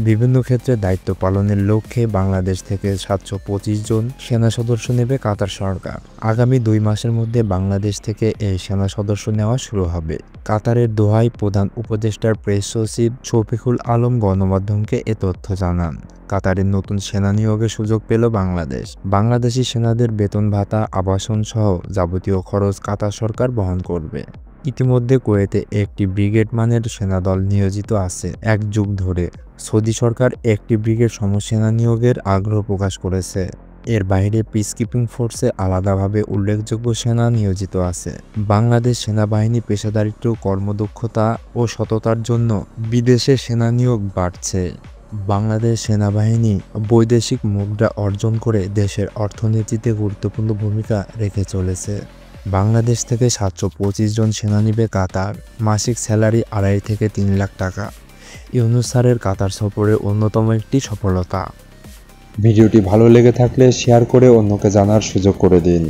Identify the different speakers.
Speaker 1: বিভিন্ন ক্ষেত্রে দায়িত্ব পালনের লক্ষ্যে বাংলাদেশ থেকে ৭২৫ জন সেনা সদস্য নেবে কাতার সরকার। আগামী ২ মাসের মধ্যে বাংলাদেশ থেকে এই সেনা সদস্য নেওয়া শুরু হবে। কাতারের দোহায় প্রধান উপদেষ্টার প্রেস সচিব শফিকুল আলম গণমাধ্যমকে এ তথ্য জানান। কাতারের নতুন সেনা নিয়োগের সুযোগ পেল বাংলাদেশ। বাংলাদেশি সেনাদের বেতন ভাতা, আবাসন সহ যাবতীয় খরচ কাতার সরকার বহন করবে। ইতিমধ্যে কুয়েতে একটি ব্রিগেড মানের সেনাদল নিয়োজিত আছে। এক যুগ ধরে সৌদি সরকার একটি ব্রিগেড সমসেনা নিয়োগের আগ্রহ প্রকাশ করেছে। এর বাইরে পিসকিপিং ফোর্সে আলাদাভাবে উল্লেখযোগ্য সেনা নিয়োজিত আছে। বাংলাদেশ সেনাবাহিনী পেশাদারিত্ব, কর্মদক্ষতা ও সততার জন্য বিদেশে সেনা নিয়োগ বাড়ছে। বাংলাদেশ সেনাবাহিনী বৈদেশিক মুদ্রা অর্জন করে দেশের অর্থনীতিতে গুরুত্বপূর্ণ ভূমিকা রেখে চলেছে। বাংলাদেশ থেকে ৭২৫ জন সেনা নিবে কাতার। মাসিক স্যালারি ২.৫ থেকে ৩ লাখ টাকা। ইউনূস স্যারের কাতার সফরের অন্যতম একটি সফলতা।
Speaker 2: ভিডিওটি ভালো লেগে থাকলে শেয়ার করে অন্যকে জানার সুযোগ করে দিন।